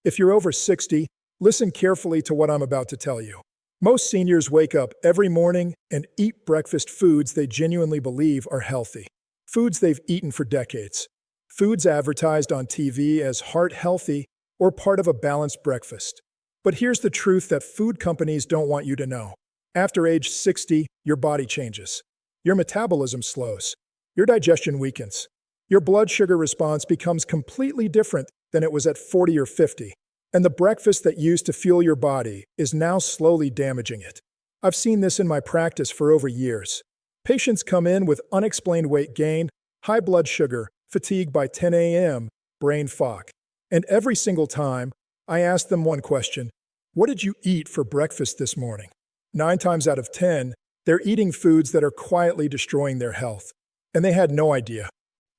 If you're over 60, listen carefully to what I'm about to tell you. Most seniors wake up every morning and eat breakfast foods they genuinely believe are healthy. Foods they've eaten for decades. Foods advertised on TV as heart-healthy or part of a balanced breakfast. But here's the truth that food companies don't want you to know. After age 60, your body changes. Your metabolism slows. Your digestion weakens. Your blood sugar response becomes completely different than it was at 40 or 50. And the breakfast that used to fuel your body is now slowly damaging it. I've seen this in my practice for over years. Patients come in with unexplained weight gain, high blood sugar, fatigue by 10 a.m., brain fog. And every single time, I ask them one question: what did you eat for breakfast this morning? 9 times out of 10, they're eating foods that are quietly destroying their health. And they had no idea.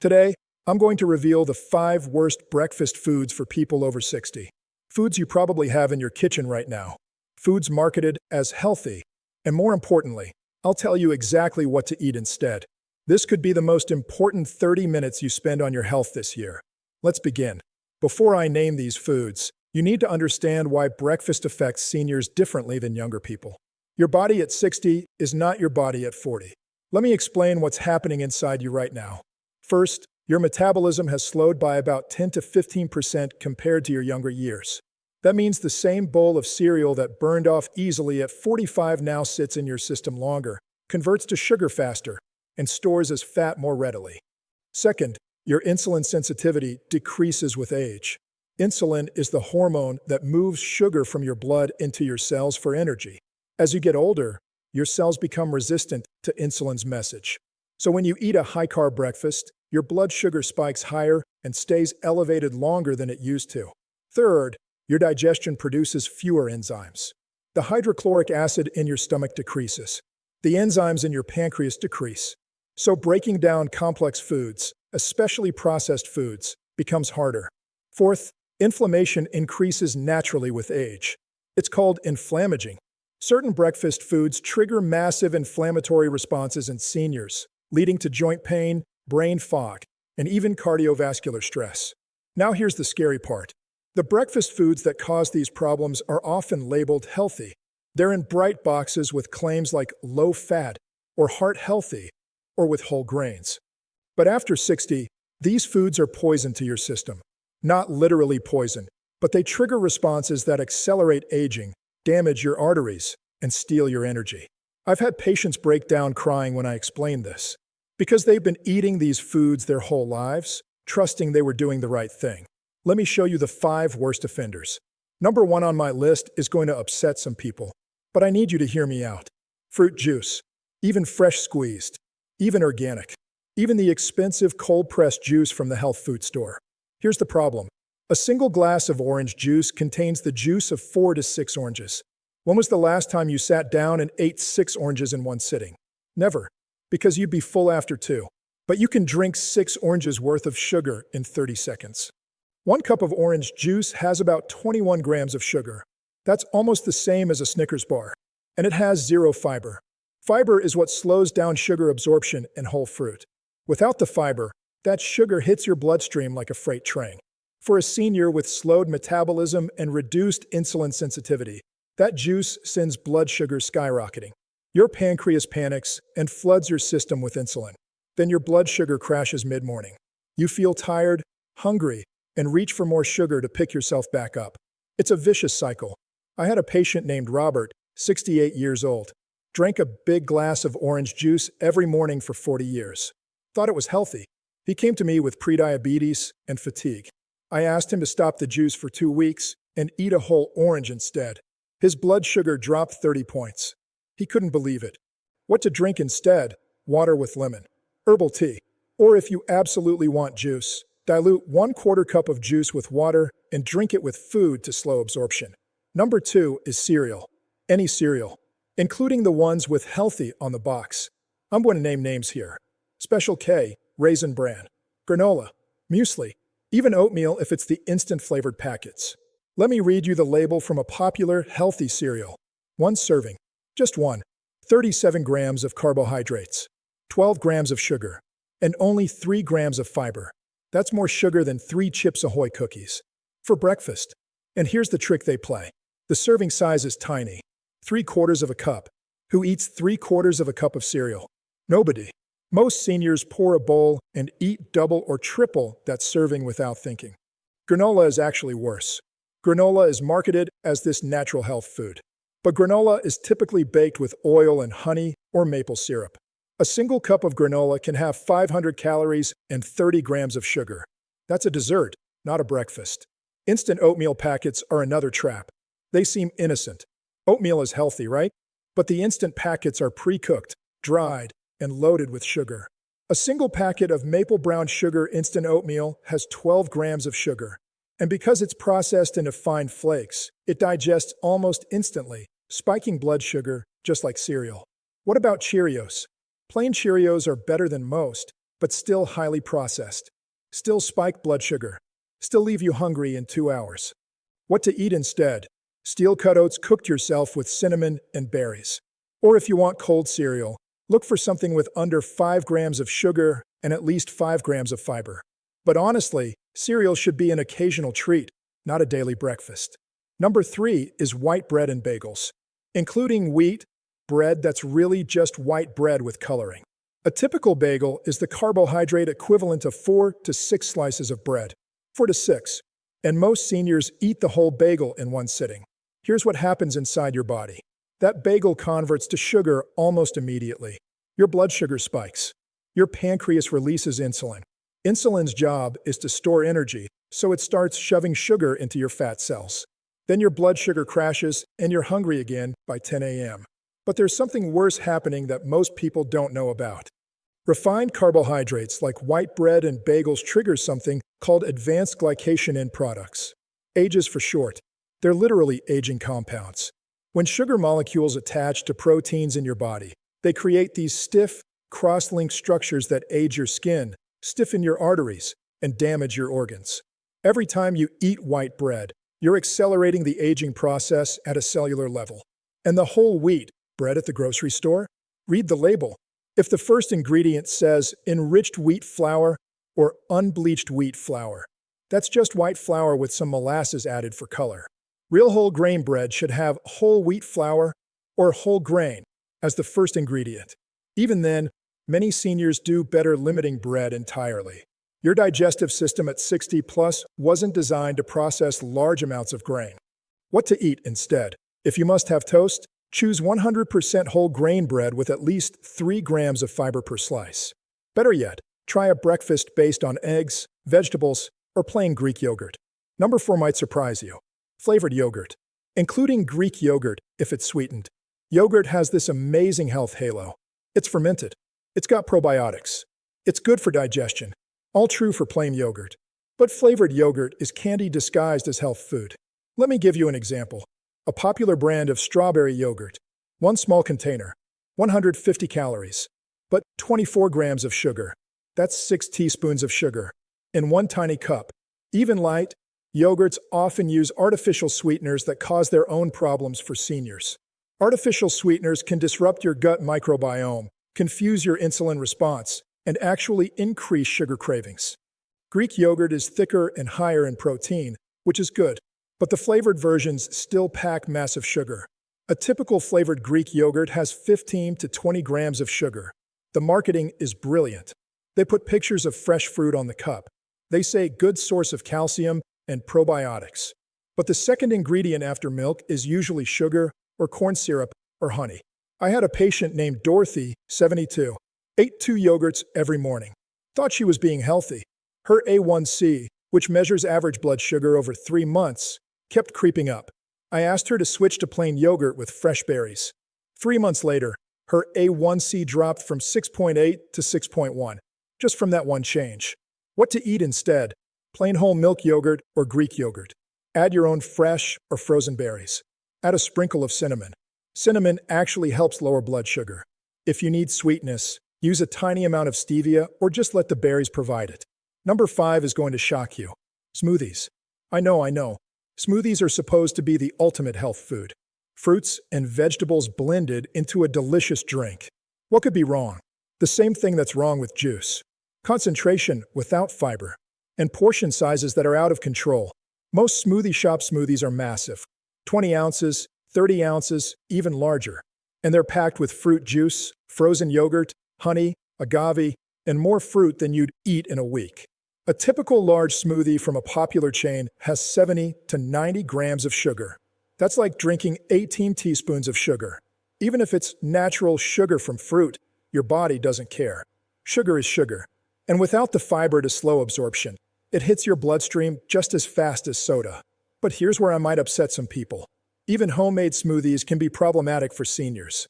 Today, I'm going to reveal the 5 worst breakfast foods for people over 60. Foods you probably have in your kitchen right now. Foods marketed as healthy. And more importantly, I'll tell you exactly what to eat instead. This could be the most important 30 minutes you spend on your health this year. Let's begin. Before I name these foods, you need to understand why breakfast affects seniors differently than younger people. Your body at 60 is not your body at 40. Let me explain what's happening inside you right now. First, your metabolism has slowed by about 10 to 15% compared to your younger years. That means the same bowl of cereal that burned off easily at 45 now sits in your system longer, converts to sugar faster, and stores as fat more readily. Second, your insulin sensitivity decreases with age. Insulin is the hormone that moves sugar from your blood into your cells for energy. As you get older, your cells become resistant to insulin's message. So when you eat a high-carb breakfast, your blood sugar spikes higher and stays elevated longer than it used to. Third, your digestion produces fewer enzymes. The hydrochloric acid in your stomach decreases. The enzymes in your pancreas decrease. So breaking down complex foods, especially processed foods, becomes harder. Fourth, inflammation increases naturally with age. It's called inflammaging. Certain breakfast foods trigger massive inflammatory responses in seniors, leading to joint pain, brain fog, and even cardiovascular stress. Now here's the scary part. The breakfast foods that cause these problems are often labeled healthy. They're in bright boxes with claims like low fat, or heart healthy, or with whole grains. But after 60, these foods are poison to your system. Not literally poison, but they trigger responses that accelerate aging, damage your arteries, and steal your energy. I've had patients break down crying when I explain this, because they've been eating these foods their whole lives, trusting they were doing the right thing. Let me show you the 5 worst offenders. Number 1 on my list is going to upset some people, but I need you to hear me out. Fruit juice, even fresh squeezed, even organic, even the expensive cold-pressed juice from the health food store. Here's the problem. A single glass of orange juice contains the juice of 4 to 6 oranges. When was the last time you sat down and ate 6 oranges in one sitting? Never, because you'd be full after 2. But you can drink 6 oranges worth of sugar in 30 seconds. 1 cup of orange juice has about 21 grams of sugar. That's almost the same as a Snickers bar. And it has 0 fiber. Fiber is what slows down sugar absorption in whole fruit. Without the fiber, that sugar hits your bloodstream like a freight train. For a senior with slowed metabolism and reduced insulin sensitivity, that juice sends blood sugar skyrocketing. Your pancreas panics and floods your system with insulin. Then your blood sugar crashes mid-morning. You feel tired, hungry, and reach for more sugar to pick yourself back up. It's a vicious cycle. I had a patient named Robert, 68 years old, drank a big glass of orange juice every morning for 40 years. Thought it was healthy. He came to me with pre-diabetes and fatigue. I asked him to stop the juice for 2 weeks and eat a whole orange instead. His blood sugar dropped 30 points. He couldn't believe it. What to drink instead? Water with lemon, herbal tea, or if you absolutely want juice, dilute 1/4 cup of juice with water and drink it with food to slow absorption. Number 2 is cereal. Any cereal, including the ones with healthy on the box. I'm going to name names here. Special K, Raisin Bran, granola, muesli, even oatmeal if it's the instant-flavored packets. Let me read you the label from a popular, healthy cereal. 1 serving, just 1, 37 grams of carbohydrates, 12 grams of sugar, and only 3 grams of fiber. That's more sugar than 3 Chips Ahoy cookies. For breakfast, And here's the trick they play. The serving size is tiny. 3/4 of a cup. Who eats 3/4 of a cup of cereal? Nobody. Most seniors pour a bowl and eat double or triple that serving without thinking. Granola is actually worse. Granola is marketed as this natural health food. But granola is typically baked with oil and honey or maple syrup. A single cup of granola can have 500 calories and 30 grams of sugar. That's a dessert, not a breakfast. Instant oatmeal packets are another trap. They seem innocent. Oatmeal is healthy, right? But the instant packets are pre-cooked, dried, and loaded with sugar. A single packet of maple brown sugar instant oatmeal has 12 grams of sugar. And because it's processed into fine flakes, it digests almost instantly, spiking blood sugar just like cereal. What about Cheerios? Plain Cheerios are better than most, but still highly processed. Still spike blood sugar. Still leave you hungry in 2 hours. What to eat instead? Steel-cut oats cooked yourself with cinnamon and berries. Or if you want cold cereal, look for something with under 5 grams of sugar and at least 5 grams of fiber. But honestly, cereal should be an occasional treat, not a daily breakfast. Number 3 is white bread and bagels, including wheat bread that's really just white bread with coloring. A typical bagel is the carbohydrate equivalent of 4 to 6 slices of bread. 4 to 6. And most seniors eat the whole bagel in one sitting. Here's what happens inside your body. That bagel converts to sugar almost immediately. Your blood sugar spikes. Your pancreas releases insulin. Insulin's job is to store energy, so it starts shoving sugar into your fat cells. Then your blood sugar crashes and you're hungry again by 10 a.m. But there's something worse happening that most people don't know about. Refined carbohydrates like white bread and bagels trigger something called advanced glycation end products. AGEs for short. They're literally aging compounds. When sugar molecules attach to proteins in your body, they create these stiff, cross-linked structures that age your skin, stiffen your arteries, and damage your organs. Every time you eat white bread, you're accelerating the aging process at a cellular level. And the whole wheat bread at the grocery store? Read the label. If the first ingredient says enriched wheat flour or unbleached wheat flour, that's just white flour with some molasses added for color. Real whole grain bread should have whole wheat flour or whole grain as the first ingredient. Even then, many seniors do better limiting bread entirely. Your digestive system at 60 plus wasn't designed to process large amounts of grain. What to eat instead? If you must have toast, choose 100% whole grain bread with at least 3 grams of fiber per slice. Better yet, try a breakfast based on eggs, vegetables, or plain Greek yogurt. Number 4 might surprise you. Flavored yogurt, including Greek yogurt if it's sweetened. Yogurt has this amazing health halo. It's fermented. It's got probiotics. It's good for digestion. All true for plain yogurt. But flavored yogurt is candy disguised as health food. Let me give you an example. A popular brand of strawberry yogurt. One small container. 150 calories. But 24 grams of sugar. That's 6 teaspoons of sugar. In one tiny cup. Even light, yogurts often use artificial sweeteners that cause their own problems for seniors. Artificial sweeteners can disrupt your gut microbiome, confuse your insulin response, and actually increase sugar cravings. Greek yogurt is thicker and higher in protein, which is good, but the flavored versions still pack massive sugar. A typical flavored Greek yogurt has 15 to 20 grams of sugar. The marketing is brilliant. They put pictures of fresh fruit on the cup. They say good source of calcium and probiotics. But the second ingredient after milk is usually sugar or corn syrup or honey. I had a patient named Dorothy, 72, ate 2 yogurts every morning. Thought she was being healthy. Her A1C, which measures average blood sugar over 3 months, kept creeping up. I asked her to switch to plain yogurt with fresh berries. 3 months later, her A1C dropped from 6.8 to 6.1, just from that one change. What to eat instead? Plain whole milk yogurt or Greek yogurt. Add your own fresh or frozen berries. Add a sprinkle of cinnamon. Cinnamon actually helps lower blood sugar. If you need sweetness, use a tiny amount of stevia or just let the berries provide it. Number 5 is going to shock you. Smoothies. I know. Smoothies are supposed to be the ultimate health food. Fruits and vegetables blended into a delicious drink. What could be wrong? The same thing that's wrong with juice. Concentration without fiber. And portion sizes that are out of control. Most smoothie shop smoothies are massive, 20 ounces, 30 ounces, even larger. And they're packed with fruit juice, frozen yogurt, honey, agave, and more fruit than you'd eat in a week. A typical large smoothie from a popular chain has 70 to 90 grams of sugar. That's like drinking 18 teaspoons of sugar. Even if it's natural sugar from fruit, your body doesn't care. Sugar is sugar. And without the fiber to slow absorption, it hits your bloodstream just as fast as soda. But here's where I might upset some people. Even homemade smoothies can be problematic for seniors.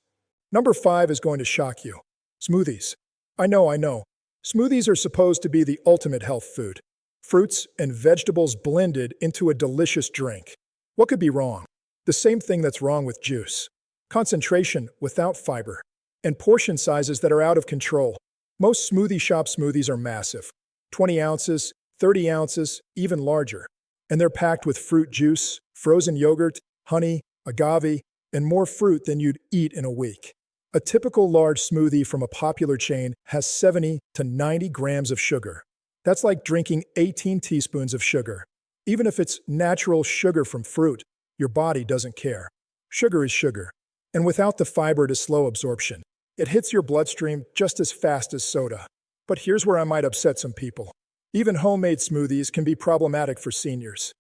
Number 5 is going to shock you. Smoothies. I know. Smoothies are supposed to be the ultimate health food. Fruits and vegetables blended into a delicious drink. What could be wrong? The same thing that's wrong with juice. Concentration without fiber. And portion sizes that are out of control. Most smoothie shop smoothies are massive. 20 ounces, 30 ounces, even larger. And they're packed with fruit juice, frozen yogurt, honey, agave, and more fruit than you'd eat in a week. A typical large smoothie from a popular chain has 70 to 90 grams of sugar. That's like drinking 18 teaspoons of sugar. Even if it's natural sugar from fruit, your body doesn't care. Sugar is sugar. And without the fiber to slow absorption, it hits your bloodstream just as fast as soda. But here's where I might upset some people. Even homemade smoothies can be problematic for seniors.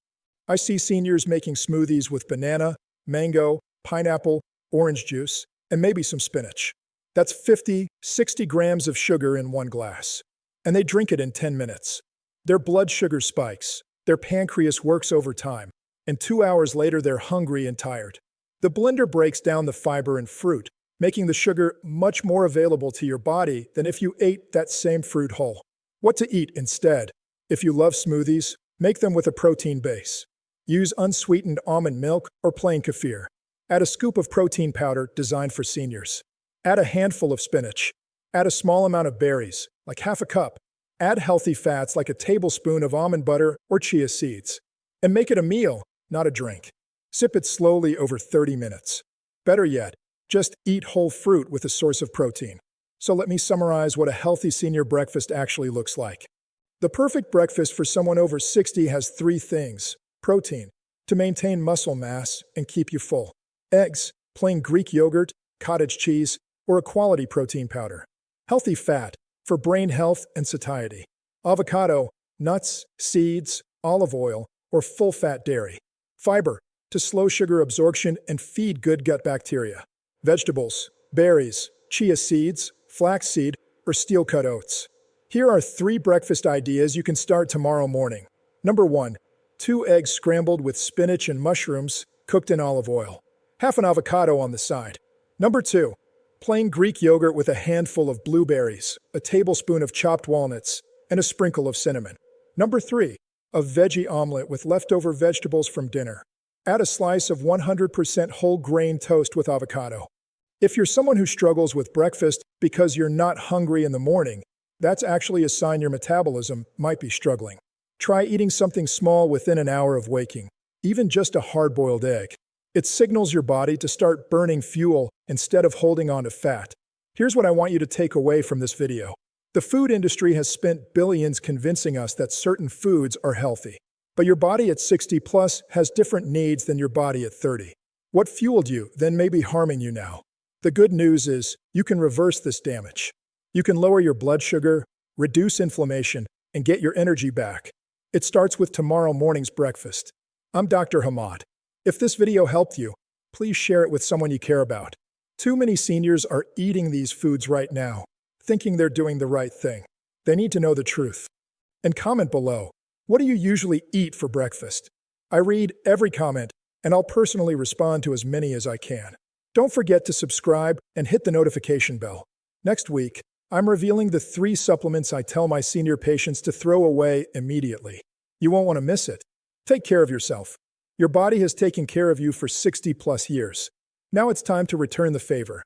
I see seniors making smoothies with banana, mango, pineapple, orange juice, and maybe some spinach. That's 50, 60 grams of sugar in one glass. And they drink it in 10 minutes. Their blood sugar spikes, their pancreas works overtime, and 2 hours later they're hungry and tired. The blender breaks down the fiber and fruit, making the sugar much more available to your body than if you ate that same fruit whole. What to eat instead? If you love smoothies, make them with a protein base. Use unsweetened almond milk or plain kefir. Add a scoop of protein powder designed for seniors. Add a handful of spinach. Add a small amount of berries, like half a cup. Add healthy fats like a tablespoon of almond butter or chia seeds. And make it a meal, not a drink. Sip it slowly over 30 minutes. Better yet, just eat whole fruit with a source of protein. So let me summarize what a healthy senior breakfast actually looks like. The perfect breakfast for someone over 60 has 3 things. Protein, to maintain muscle mass and keep you full. Eggs, plain Greek yogurt, cottage cheese, or a quality protein powder. Healthy fat, for brain health and satiety. Avocado, nuts, seeds, olive oil, or full-fat dairy. Fiber, to slow sugar absorption and feed good gut bacteria. Vegetables, berries, chia seeds, flaxseed, or steel-cut oats. Here are 3 breakfast ideas you can start tomorrow morning. Number 1. 2 eggs scrambled with spinach and mushrooms, cooked in olive oil. Half an avocado on the side. Number 2. Plain Greek yogurt with a handful of blueberries, a tablespoon of chopped walnuts, and a sprinkle of cinnamon. Number 3. A veggie omelet with leftover vegetables from dinner. Add a slice of 100% whole grain toast with avocado. If you're someone who struggles with breakfast because you're not hungry in the morning, that's actually a sign your metabolism might be struggling. Try eating something small within an hour of waking, even just a hard-boiled egg. It signals your body to start burning fuel instead of holding on to fat. Here's what I want you to take away from this video. The food industry has spent billions convincing us that certain foods are healthy. But your body at 60 plus has different needs than your body at 30. What fueled you then may be harming you now. The good news is you can reverse this damage. You can lower your blood sugar, reduce inflammation, and get your energy back. It starts with tomorrow morning's breakfast. I'm Dr. Hamad. If this video helped you, please share it with someone you care about. Too many seniors are eating these foods right now, thinking they're doing the right thing. They need to know the truth. And comment below, what do you usually eat for breakfast? I read every comment, and I'll personally respond to as many as I can. Don't forget to subscribe and hit the notification bell. Next week, I'm revealing the 3 supplements I tell my senior patients to throw away immediately. You won't want to miss it. Take care of yourself. Your body has taken care of you for 60 plus years. Now it's time to return the favor.